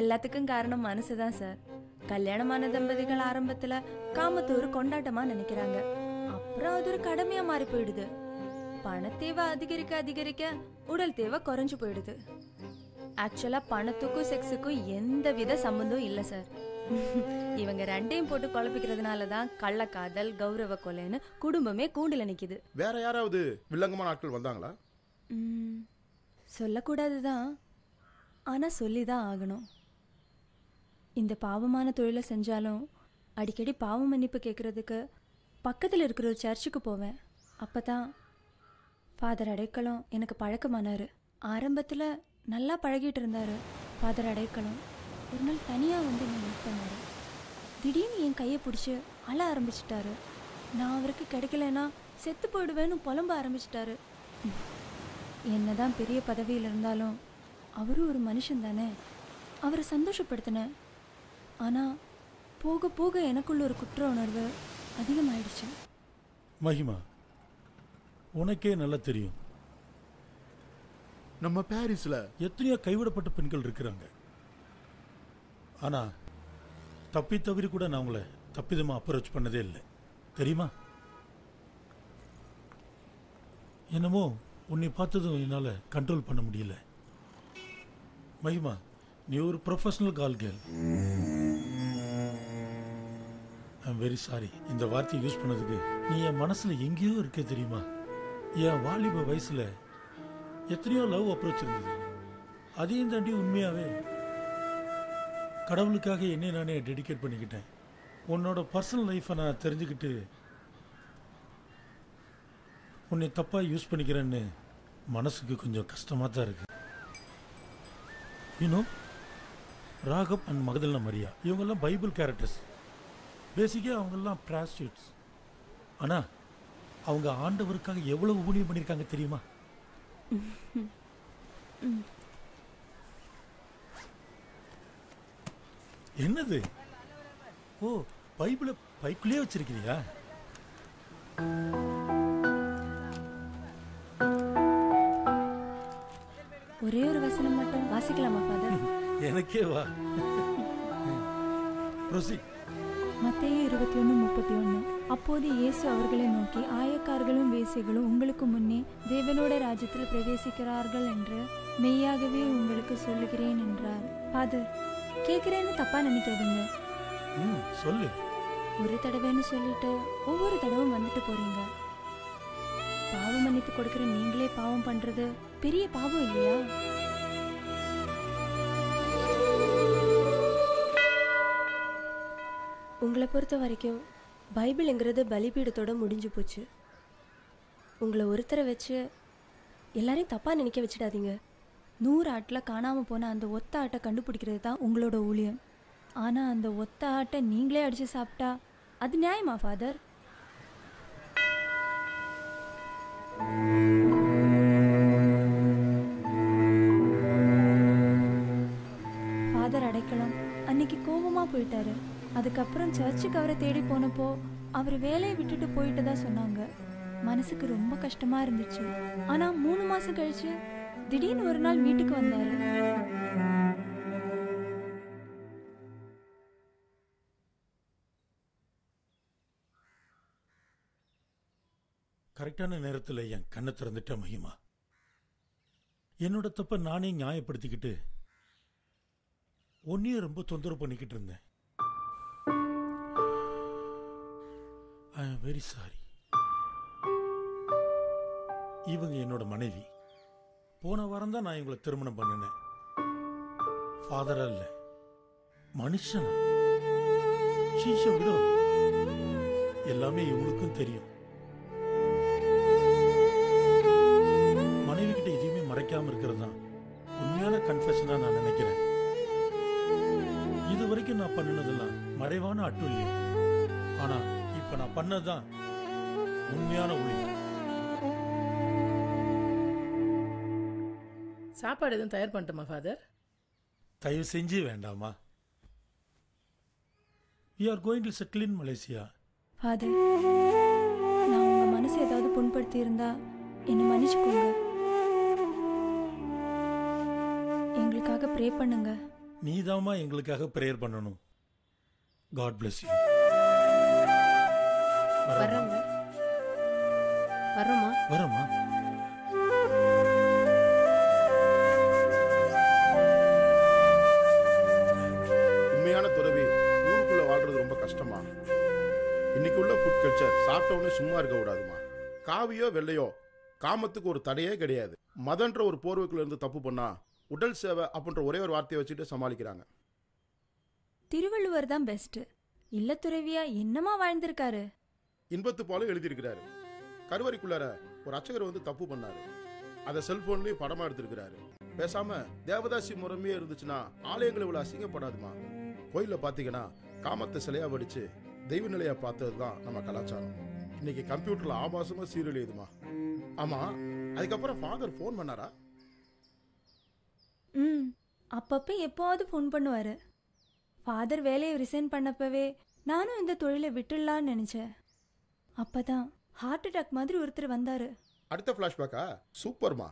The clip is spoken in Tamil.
எல்லாத்துக்கும் காரணம் மனசுதான் சார். கல்யாணமான தம்பதிகள் ஆரம்பத்துல காமத்தை ஒரு கொண்டாட்டமா நினைக்கிறாங்க. அப்புறம் அது ஒரு கடமையா மாறி போயிடுது. பண தேவை அதிகரிக்க அதிகரிக்க உடல் தேவை குறைஞ்சு போயிடுது. ஆக்சுவலா பணத்துக்கும் செக்ஸுக்கும் எந்த வித சம்பந்தம் இல்ல சார். இவங்க ரெண்டையும் போட்டு குழப்பிக்கிறதுனாலதான் கள்ளக்காதல், கௌரவ கொலைன்னு குடும்பமே கூண்டுல நிக்குது. வேற யாராவது வில்லங்கமான ஆட்கள் வந்தாங்களா? சொல்லக்கூடாதுதான், ஆனா சொல்லிதான் ஆகணும். இந்த பாவமான தொழிலை செஞ்சாலும் அடிக்கடி பாவ மன்னிப்பு கேட்கறதுக்கு பக்கத்தில் இருக்கிற ஒரு சர்ச்சுக்கு போவேன். அப்பதான் ஃபாதர் அடைக்கலம் எனக்கு பழக்கமானாரு. ஆரம்பத்தில் நல்லா பழகிட்டு இருந்தாரு. ஃபாதர் அடைக்கலம் ஒரு நாள் தனியாக வந்து என்னை மீட் பண்ணாரு. திடீர்னு என் கையை பிடிச்சி அழ ஆரம்பிச்சிட்டாரு. நான் அவருக்கு கிடைக்கலன்னா செத்து போயிடுவேன்னு புலம்ப ஆரம்பிச்சிட்டாரு. என்னதான் பெரிய பதவியில் இருந்தாலும் அவரும் ஒரு மனுஷன் தானே. அவரை சந்தோஷப்படுத்தினேன். ஆனால் போக போக எனக்குள்ள ஒரு குற்ற உணர்வு அதிகமாயிடுச்சு. மகிமா, உனக்கே நல்லா தெரியும், நம்ம பாரிஸ்ல எத்தனையோ கைவிடப்பட்ட பெண்கள் இருக்கிறாங்க. ஆனா தப்பி தவறி கூட நான் உங்களை தப்பிதமா அப்ரோச் பண்ணதே இல்லை, தெரியுமா? என்னமோ உன்னை பார்த்ததும் என்னால் கண்ட்ரோல் பண்ண முடியல. மகிமா, நீ ஒரு professional call girl. I'm very sorry இந்த வார்த்தையை யூஸ் பண்ணதுக்கு. நீ என் மனசுல எங்கேயோ இருக்க தெரியுமா? என் வாலிப வயசுல எத்தனையோ லவ் அப்ரோச் இருந்தது. அதையும் தாண்டி உண்மையாவே கடவுளுக்காக என்னை நானே டெடிகேட் பண்ணிக்கிட்டேன். உன்னோட பர்சனல் லைஃப்பை நான் தெரிஞ்சுக்கிட்டு உன்னை தப்பாக யூஸ் பண்ணிக்கிறேன்னு மனசுக்கு கொஞ்சம் கஷ்டமாக தான் இருக்கு. யூனோ, ராகப் அண்ட் மகதல்னா மரியா இவங்கெல்லாம் பைபிள் கேரக்டர்ஸ். பேசிக்காக அவங்கெல்லாம் ப்ராஸ்டியூட்ஸ். ஆனால் அவங்க ஆண்டவருக்காக எவ்வளவு ஊழியம் பண்ணியிருக்காங்க தெரியுமா? என்னது? ஓ, பைபிளை பைக்குள்ளே வச்சிருக்கிறியா? ஒரே ஒரு வசனம் மட்டும் வாசிக்கலாமா ஃபாதர்? எனக்கே வா. மத்தேயு 21:31. அப்போது இயேசு அவர்களை நோக்கி, ஆயக்காரர்களும் வேசிகளும் உங்களுக்கு முன்னே தேவனோட ராஜ்யத்தில் பிரவேசிக்கிறார்கள் என்று மெய்யாகவே உங்களுக்கு சொல்லுகிறேன் என்றார். ஃபாதர், கேட்கிறேன்னு தப்பா நினைக்காதீங்க. சொல்லு. ஒரு தடவைன்னு சொல்லிட்டு ஒவ்வொரு தடவும் வந்துட்டு போறீங்க. பாவ மன்னிப்பு கொடுக்கிற நீங்களே பாவம் பண்றது பெரிய பாவம் இல்லையா? உங்களை பொறுத்த வரைக்கும் பைபிள்ங்கிறது பலிபீடத்தோட முடிஞ்சு போச்சு. உங்களை ஒருத்தரை வச்சு எல்லாரையும் தப்பாக நினைக்க வச்சிடாதீங்க. 100 ஆட்டில் காணாமல் போன அந்த ஒத்த ஆட்டை கண்டுபிடிக்கிறது தான் உங்களோட ஊழியம். ஆனால் அந்த ஒத்த ஆட்டை நீங்களே அடித்து சாப்பிட்டா அது நியாயமா ஃபாதர்? ஃபாதர் அடைக்கலம் அன்னைக்கு கோபமாக போயிட்டாரு. அதுக்கப்புறம் சர்ச்சுக்கு அவரை தேடி போனப்போ அவர் வேலையை விட்டுட்டு போயிட்டு தான் சொன்னாங்க. மனசுக்கு ரொம்ப கஷ்டமா இருந்துச்சு. ஆனா 3 மாசம் கழிச்சு திடீர்னு ஒரு நாள் வீட்டுக்கு வந்தாரு. கரெக்டான நேரத்தில் என் கண்ணை திறந்துட்ட மகிமா. என்னோட தப்ப நானே நியாயப்படுத்திக்கிட்டு ஒன்னையும் ரொம்ப தொந்தரவு பண்ணிக்கிட்டு இருந்தேன். ஐ ஆம் வெரி சாரி. இவங்க என்னோட மனைவி. போன வாரம் தான் நான் இவங்களை திருமணம் பண்ணினேன். ஃபாதரா இல்ல, மனுஷனா. ஷீஷ விடோ எல்லாமே இவங்களுக்கும் தெரியும். மனைவி கிட்ட எதுவுமே மறைக்காம இருக்கிறது தான் உண்மையான கன்ஃபெஷனா நான் நினைக்கிறேன். இது வரைக்கும் நான் பண்ணினதெல்லாம் மறைவான அட்டுழியம். ஆனா இப்ப நான் பண்ணதுதான் உண்மையான ஊழியம். சாப்பாடு எதுவும் தயார் பண்ணட்டுமா ஃபாதர்? தயவு செஞ்சு வேண்டாமா. We are going to settle in Malaysia. Father, நான் உங்க மனசு ஏதாவது புண்படுத்தி இருந்தா என்னை மன்னிச்சுக்கோங்க. எங்களுக்காக ப்ரே பண்ணுங்க. நீதாம்மா எங்களுக்காக ப்ரேயர் பண்ணணும். God bless you. வர்றோங்க. வர்றோமா? வரமா? உண்மையான துறவி ஊருக்குள்ள வாழ்றது ரொம்ப கஷ்டமா. இன்னைக்கு உள்ள ஃபுட் கல்ச்சர் சாப்பிட்டவொடனே சும்மா இருக்க கூடாதுமா. காவியோ வெள்ளையோ காமத்துக்கு ஒரு தடையே கிடையாது. மதன்ற ஒரு போர்வைக்குள்ள இருந்து தப்பு பண்ணா உடல் சேவை அப்படின்ற ஒரே ஒரு வார்த்தையை வச்சுட்டு சமாளிக்கிறாங்க. திருவள்ளுவர் தான் பெஸ்ட். இல்ல துறவியா என்னமா வாழ்ந்திருக்காரு. இன்பத்து போல எழுதியிருக்கிறாரு. கருவறைக்குள்ளார ஒரு அர்ச்சகர் வந்து தப்பு பண்ணாரு. அதை செல்போன்லயும் படமா எடுத்திருக்கிறாரு. பேசாம தேவதாசி முறைமையே இருந்துச்சுன்னா ஆலயங்கள் இவ்வளவு அசிங்கப்படாதுமா. கோயில பாத்தீங்கன்னா காமத்தை சிலையா வடிச்சு தெய்வ நிலையா பார்த்ததுதான் நம்ம கலாச்சாரம். இன்னைக்கு கம்ப்யூட்டர்ல ஆபாசமா சீரழியுதுமா. ஆமா, அதுக்கப்புறம் ஃபாதர் ஃபோன் பண்ணாரா? அப்பப்ப எப்போவாவது ஃபோன் பண்ணுவாரு. ஃபாதர் வேலையை ரிசைன் பண்ணப்பவே நானும் இந்த தொழிலை விட்டுடலான்னு நினைச்சேன். அப்பதான் ஹார்ட் அட்டாக் மாதிரி ஒருத்தர் வந்தாரு. அடுத்த ஃபிளாஷ்பேக்கா? சூப்பர்மா.